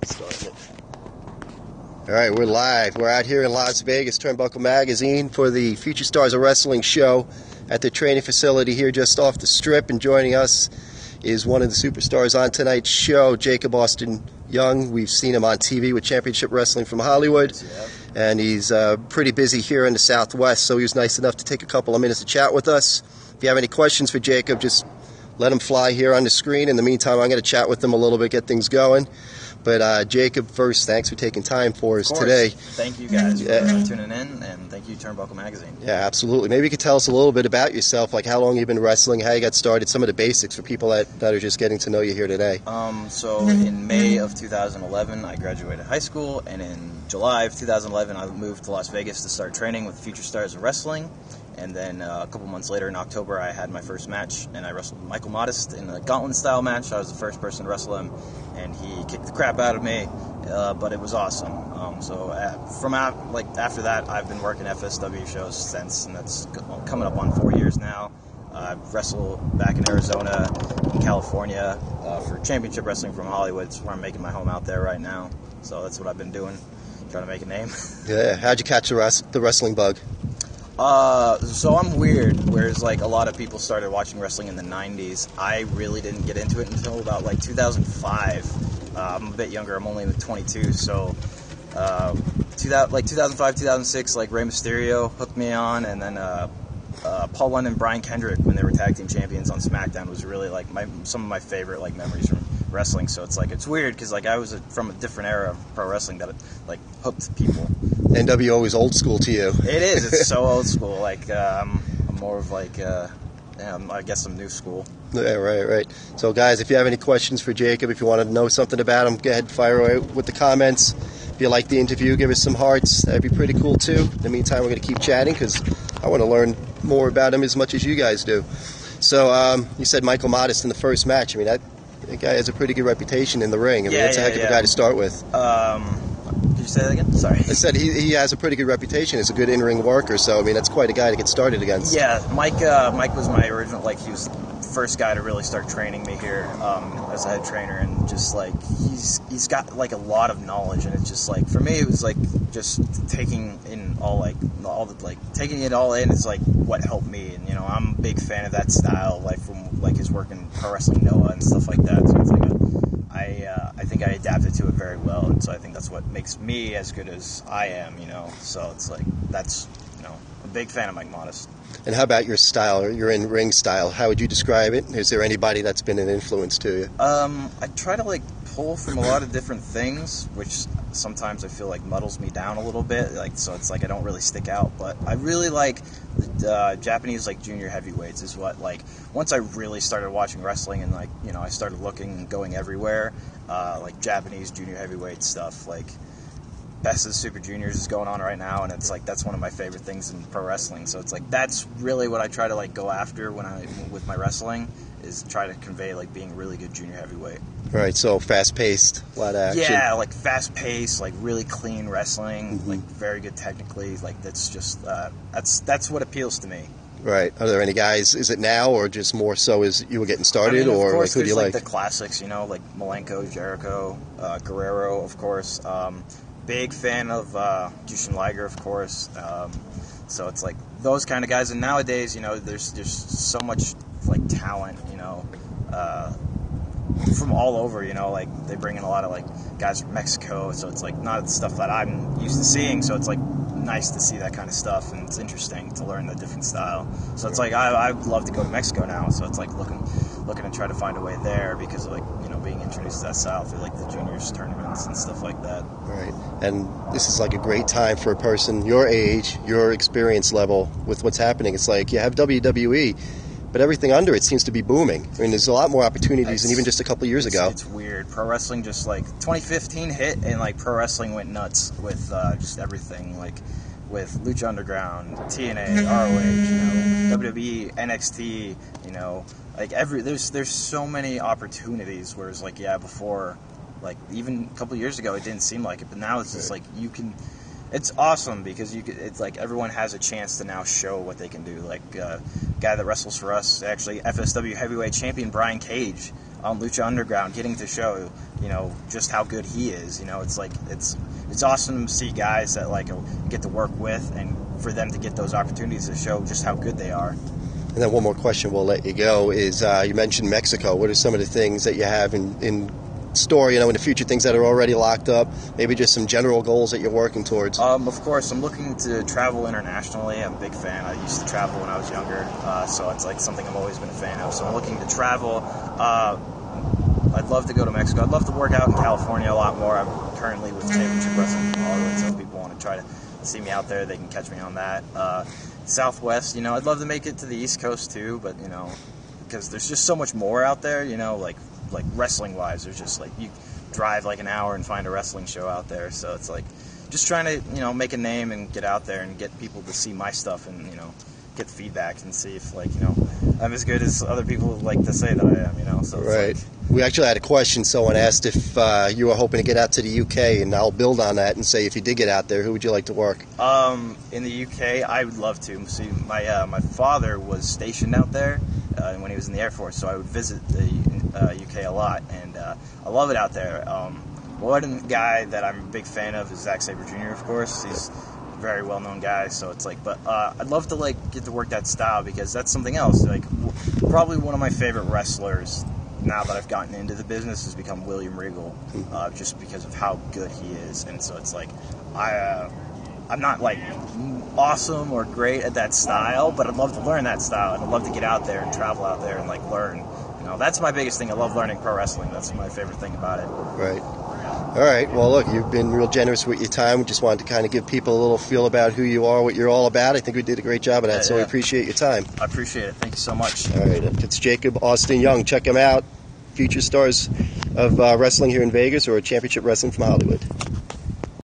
Starting it. All right, we're live. We're out here in Las Vegas, Turnbuckle Magazine, for the Future Stars of Wrestling show at the training facility here just off the Strip. And joining us is one of the superstars on tonight's show, Jakob Austin Young. We've seen him on TV with Championship Wrestling from Hollywood. And he's pretty busy here in the Southwest, so he was nice enough to take a couple of minutes to chat with us. If you have any questions for Jakob, just let him fly here on the screen. In the meantime, I'm going to chat with him a little bit, get things going. But Jakob, first, thanks for taking time for us today. Thank you guys for tuning in, and thank you, Turnbuckle Magazine. Yeah, absolutely. Maybe you could tell us a little bit about yourself, like how long you've been wrestling, how you got started, some of the basics for people that are just getting to know you here today. So in May of 2011, I graduated high school, and in July of 2011, I moved to Las Vegas to start training with Future Stars of Wrestling. And then a couple months later, in October, I had my first match, and I wrestled Michael Modest in a gauntlet-style match. I was the first person to wrestle him, and he kicked the crap out of me, but it was awesome. After that, I've been working FSW shows since, and that's coming up on 4 years now. I've wrestled back in Arizona, in California, for Championship Wrestling from Hollywood. It's where I'm making my home out there right now. So that's what I've been doing, trying to make a name. Yeah, how'd you catch the wrestling bug? So I'm weird, whereas like a lot of people started watching wrestling in the 90s. I really didn't get into it until about like 2005. I'm a bit younger, I'm only 22, so 2005, 2006, like Rey Mysterio hooked me on, and then Paul London and Brian Kendrick, when they were tag team champions on SmackDown, was really like some of my favorite like memories from wrestling. So it's weird because like I was from a different era of pro wrestling that like hooked people. NWO is old school to you. It is. It's so old school. Like I'm more of like I guess I'm new school. Yeah, right. So guys, if you have any questions for Jakob, if you want to know something about him, go ahead and fire away with the comments. If you like the interview, give us some hearts. That'd be pretty cool too. In the meantime, we're going to keep chatting because I want to learn more about him as much as you guys do. So you said Michael Modest in the first match. I mean, that guy has a pretty good reputation in the ring. I mean, that's a heck of a guy to start with. Did you say that again? Sorry. I said he has a pretty good reputation as a good in-ring worker, so, I mean, that's quite a guy to get started against. Yeah, Mike was my original, like, he was the first guy to really start training me here as a head trainer, and just, like, he's got, like, a lot of knowledge, and it's just, like, for me, it was, like, just taking in taking it all in is, like, what helped me, and, you know, I'm a big fan of that style, like, from, like, his work in Pro Wrestling Noah and stuff like that, so it's, like, I think I adapted to it very well, and so I think that's what makes me as good as I am, you know. So it's like that's, you know, I'm a big fan of Mike Modest. And how about your style, or your in-ring style? How would you describe it? Is there anybody that's been an influence to you? I try to like pull from a lot of different things, which sometimes I feel like muddles me down a little bit. Like so, it's like I don't really stick out. But I really like the Japanese like junior heavyweights is what like once I really started watching wrestling and like you know I started looking and going everywhere. Like Japanese junior heavyweight stuff, like Best of the Super Juniors is going on right now, and it's like that's one of my favorite things in pro wrestling. So it's like that's really what I try to like go after with my wrestling is try to convey like being a really good junior heavyweight. Right, so fast-paced, a lot of action. Yeah, like fast-paced, like really clean wrestling, like very good technically. Like that's just that's what appeals to me. Right. Are there any guys? Is it now, or just more so as you were getting started, I mean, or course, like, who do you like? The classics, you know, like Malenko, Jericho, Guerrero, of course. Big fan of Jushin Liger, of course. So it's like those kind of guys. And nowadays, you know, there's so much like talent, you know, from all over. You know, like they bring in a lot of like guys from Mexico. So it's like not the stuff that I'm used to seeing. So it's like nice to see that kind of stuff, and it's interesting to learn the different style. So it's like I'd love to go to Mexico now. So it's like looking to try to find a way there because of like you know being introduced to that style through like the juniors tournaments and stuff like that. Right, and this is like a great time for a person your age, your experience level with what's happening. It's like you have WWE, but everything under it seems to be booming. I mean, there's a lot more opportunities than even just a couple of years ago. It's weird. Pro wrestling just like 2015 hit, and like pro wrestling went nuts with just everything like. With Lucha Underground, TNA, ROH, you know, WWE, NXT, you know, like there's so many opportunities. Whereas like before, like even a couple of years ago, it didn't seem like it, but now it's just like you can. It's awesome because it's like everyone has a chance to now show what they can do. Like guy that wrestles for us, actually FSW heavyweight champion Brian Cage. on Lucha Underground, getting to show, just how good he is. It's like it's awesome to see guys that like get to work with, and for them to get those opportunities to show just how good they are. And then one more question, we'll let you go, is you mentioned Mexico. What are some of the things that you have in store, in the future, things that are already locked up, maybe just some general goals that you're working towards? Of course, I'm looking to travel internationally. I'm a big fan. I used to travel when I was younger, so it's like something I've always been a fan of. So I'm looking to travel. I'd love to go to Mexico. I'd love to work out in California a lot more. I'm currently with Championship Wrestling from Hollywood, so if people want to try to see me out there, they can catch me on that. Southwest, I'd love to make it to the East Coast too, but, because there's just so much more out there, like wrestling-wise. There's just, like, you drive, like, an hour and find a wrestling show out there. So it's, like, just trying to, make a name and get out there and get people to see my stuff and, get feedback and see if, like, I'm as good as other people like to say that I am, so it's right. Like, we actually had a question. Someone asked if you were hoping to get out to the UK, and I'll build on that and say if you did get out there, who would you like to work? In the UK, I would love to. See, my father was stationed out there when he was in the Air Force, so I would visit the UK a lot, and I love it out there. One guy that I'm a big fan of is Zack Sabre Jr., of course. He's a very well-known guy, so it's like, but I'd love to like get to work that style, because that's something else. Like, probably one of my favorite wrestlers now that I've gotten into the business has become William Regal, just because of how good he is. And so it's like, I'm not like awesome or great at that style, but I'd love to learn that style, and I'd love to get out there and travel out there and like learn. That's my biggest thing. I love learning pro wrestling. That's my favorite thing about it. Right. All right. Well, look, you've been real generous with your time. We just wanted to kind of give people a little feel about who you are, what you're all about. I think we did a great job of that, so we appreciate your time. I appreciate it. Thank you so much. All right. It's Jakob Austin Young. Check him out. Future stars of wrestling here in Vegas, or Championship Wrestling from Hollywood.